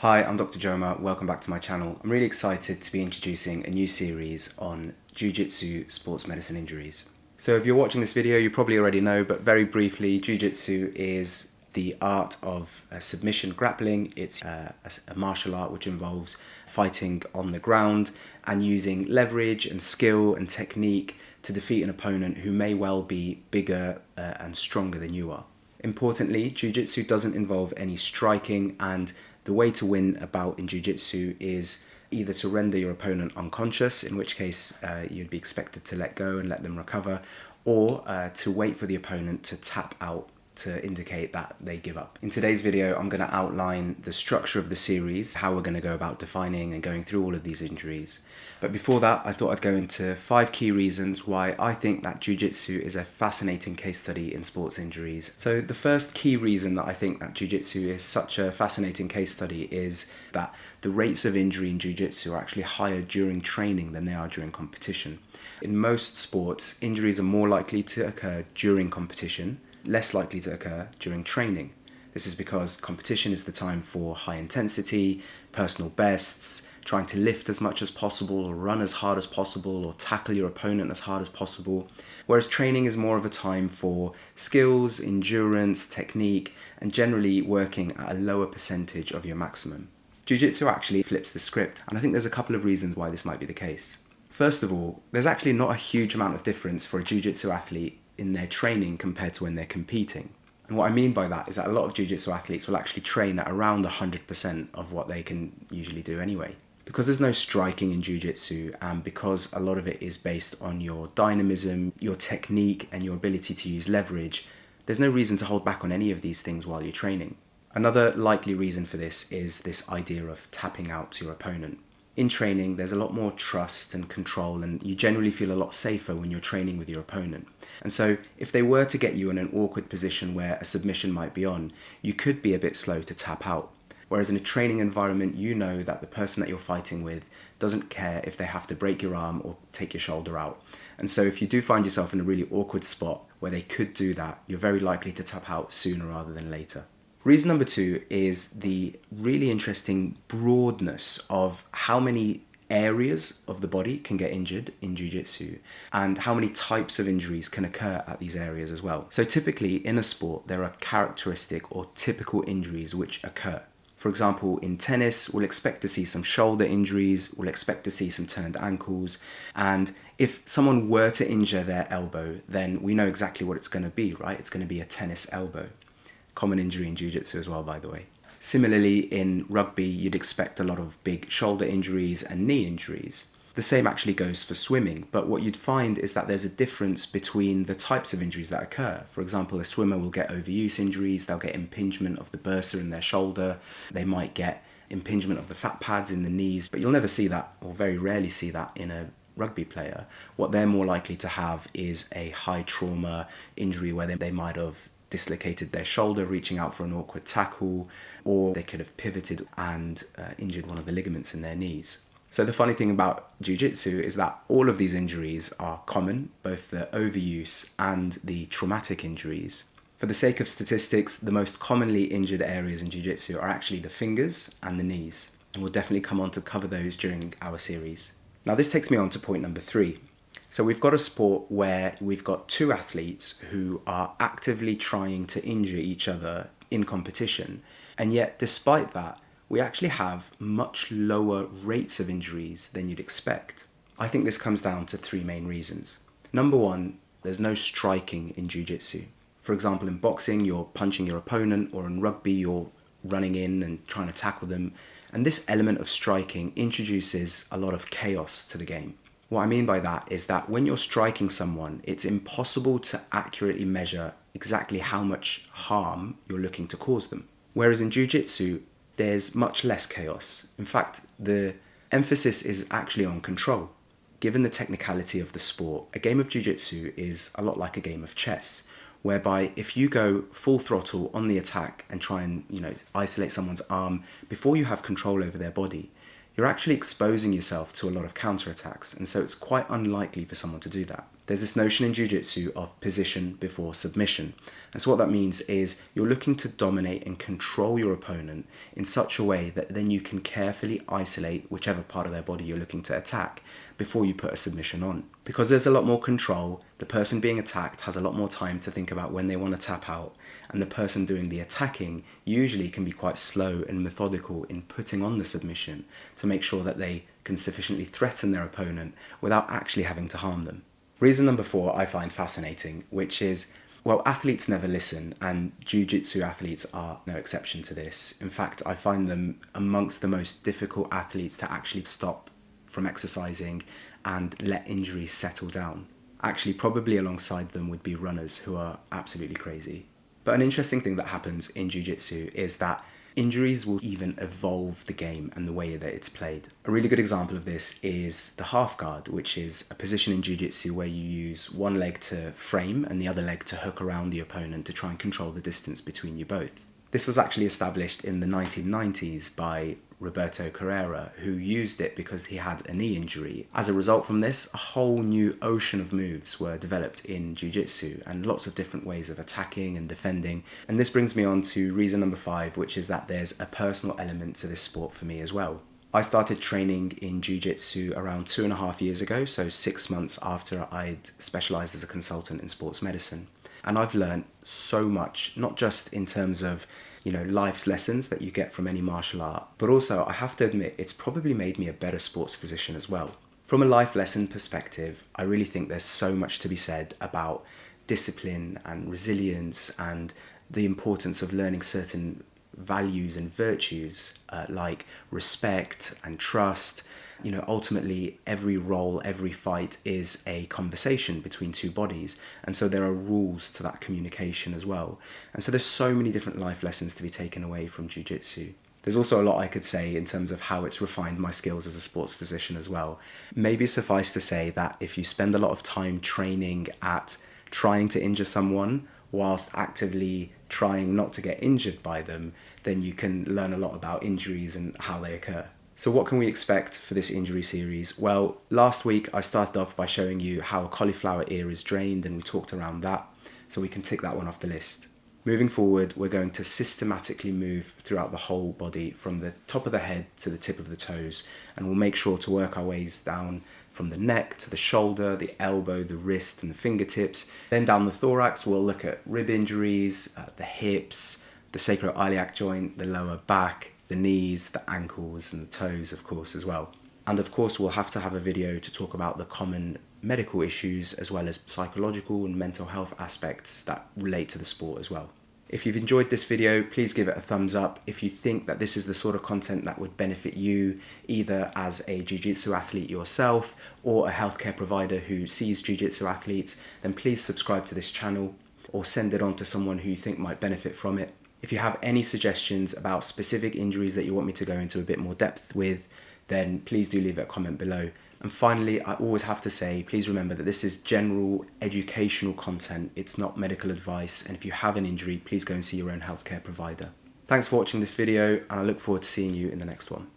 Hi, I'm Dr. Jomaa. Welcome back to my channel. I'm really excited to be introducing a new series on Jiu-Jitsu sports medicine injuries. So if you're watching this video, you probably already know, but very briefly, Jiu-Jitsu is the art of submission grappling. It's a martial art which involves fighting on the ground and using leverage and skill and technique to defeat an opponent who may well be bigger and stronger than you are. Importantly, Jiu-Jitsu doesn't involve any striking, and the way to win a bout in Jiu-Jitsu is either to render your opponent unconscious, in which case you'd be expected to let go and let them recover, or to wait for the opponent to tap out to indicate that they give up. In today's video, I'm going to outline the structure of the series, how we're going to go about defining and going through all of these injuries. But before that, I thought I'd go into 5 key reasons why I think that Jiu-Jitsu is a fascinating case study in sports injuries. So the first key reason that I think that Jiu-Jitsu is such a fascinating case study is that the rates of injury in Jiu-Jitsu are actually higher during training than they are during competition. In most sports, injuries are more likely to occur during competition, less likely to occur during training. This is because competition is the time for high intensity, personal bests, trying to lift as much as possible or run as hard as possible or tackle your opponent as hard as possible. Whereas training is more of a time for skills, endurance, technique, and generally working at a lower percentage of your maximum. Jiu-Jitsu actually flips the script, and I think there's a couple of reasons why this might be the case. First of all, there's actually not a huge amount of difference for a Jiu-Jitsu athlete in their training compared to when they're competing. And what I mean by that is that a lot of Jiu-Jitsu athletes will actually train at around 100% of what they can usually do anyway. Because there's no striking in Jiu-Jitsu, and because a lot of it is based on your dynamism, your technique, and your ability to use leverage, there's no reason to hold back on any of these things while you're training. Another likely reason for this is this idea of tapping out to your opponent. In training, there's a lot more trust and control, and you generally feel a lot safer when you're training with your opponent. And so if they were to get you in an awkward position where a submission might be on, you could be a bit slow to tap out. Whereas in a training environment, you know that the person that you're fighting with doesn't care if they have to break your arm or take your shoulder out. And so if you do find yourself in a really awkward spot where they could do that, you're very likely to tap out sooner rather than later. Reason number 2 is the really interesting broadness of how many areas of the body can get injured in Jiu-Jitsu and how many types of injuries can occur at these areas as well. So typically in a sport, there are characteristic or typical injuries which occur. For example, in tennis, we'll expect to see some shoulder injuries, we'll expect to see some turned ankles, and if someone were to injure their elbow, then we know exactly what it's going to be, right? It's going to be a tennis elbow. Common injury in Jiu-Jitsu as well, by the way. Similarly, in rugby, you'd expect a lot of big shoulder injuries and knee injuries. The same actually goes for swimming, but what you'd find is that there's a difference between the types of injuries that occur. For example, a swimmer will get overuse injuries, they'll get impingement of the bursa in their shoulder, they might get impingement of the fat pads in the knees, but you'll never see that, or very rarely see that, in a rugby player. What they're more likely to have is a high trauma injury where they might have dislocated their shoulder reaching out for an awkward tackle, or they could have pivoted and injured one of the ligaments in their knees. So the funny thing about Jiu-Jitsu is that all of these injuries are common, both the overuse and the traumatic injuries. For the sake of statistics, the most commonly injured areas in Jiu-Jitsu are actually the fingers and the knees, and we'll definitely come on to cover those during our series. Now this takes me on to point number 3. So we've got a sport where we've got 2 athletes who are actively trying to injure each other in competition, and yet despite that, we actually have much lower rates of injuries than you'd expect. I think this comes down to 3 main reasons. Number 1, there's no striking in Jiu-Jitsu. For example, in boxing, you're punching your opponent, or in rugby, you're running in and trying to tackle them, and this element of striking introduces a lot of chaos to the game. What I mean by that is that when you're striking someone, it's impossible to accurately measure exactly how much harm you're looking to cause them. Whereas in Jiu-Jitsu, there's much less chaos. In fact, the emphasis is actually on control. Given the technicality of the sport, a game of Jiu-Jitsu is a lot like a game of chess, whereby if you go full throttle on the attack and try and isolate someone's arm before you have control over their body, you're actually exposing yourself to a lot of counterattacks, and so it's quite unlikely for someone to do that. There's this notion in Jiu-Jitsu of position before submission. And so what that means is you're looking to dominate and control your opponent in such a way that then you can carefully isolate whichever part of their body you're looking to attack before you put a submission on. Because there's a lot more control, the person being attacked has a lot more time to think about when they want to tap out, and the person doing the attacking usually can be quite slow and methodical in putting on the submission to make sure that they can sufficiently threaten their opponent without actually having to harm them. Reason number 4 I find fascinating, which is, well, athletes never listen, and Jiu-Jitsu athletes are no exception to this. In fact, I find them amongst the most difficult athletes to actually stop from exercising and let injuries settle down. Actually, probably alongside them would be runners, who are absolutely crazy. But an interesting thing that happens in Jiu-Jitsu is that injuries will even evolve the game and the way that it's played. A really good example of this is the half guard, which is a position in Jiu-Jitsu where you use one leg to frame and the other leg to hook around the opponent to try and control the distance between you both. This was actually established in the 1990s by Roberto Carrera, who used it because he had a knee injury. As a result from this, a whole new ocean of moves were developed in Jiu-Jitsu and lots of different ways of attacking and defending. And this brings me on to reason number 5, which is that there's a personal element to this sport for me as well. I started training in Jiu-Jitsu around 2.5 years ago, so 6 months after I'd specialised as a consultant in sports medicine. And I've learned so much, not just in terms of, life's lessons that you get from any martial art, but also I have to admit it's probably made me a better sports physician as well. From a life lesson perspective, I really think there's so much to be said about discipline and resilience and the importance of learning certain values and virtues like respect and trust. Ultimately every role, every fight is a conversation between two bodies, and so there are rules to that communication as well. And so there's so many different life lessons to be taken away from Jiu-Jitsu. There's also a lot I could say in terms of how it's refined my skills as a sports physician as well. Maybe suffice to say that if you spend a lot of time training at trying to injure someone whilst actively trying not to get injured by them, then you can learn a lot about injuries and how they occur. So what can we expect for this injury series? Well, last week I started off by showing you how a cauliflower ear is drained, and we talked around that, so we can tick that one off the list. Moving forward, we're going to systematically move throughout the whole body from the top of the head to the tip of the toes, and we'll make sure to work our ways down from the neck to the shoulder, the elbow, the wrist and the fingertips. Then down the thorax, we'll look at rib injuries, the hips, the sacroiliac joint, the lower back, the knees, the ankles and the toes, of course, as well. And of course, we'll have to have a video to talk about the common medical issues as well as psychological and mental health aspects that relate to the sport as well. If you've enjoyed this video, please give it a thumbs up. If you think that this is the sort of content that would benefit you, either as a Jiu-Jitsu athlete yourself or a healthcare provider who sees Jiu-Jitsu athletes, then please subscribe to this channel or send it on to someone who you think might benefit from it. If you have any suggestions about specific injuries that you want me to go into a bit more depth with, then please do leave a comment below. And finally, I always have to say, please remember that this is general educational content. It's not medical advice. And if you have an injury, please go and see your own healthcare provider. Thanks for watching this video, and I look forward to seeing you in the next one.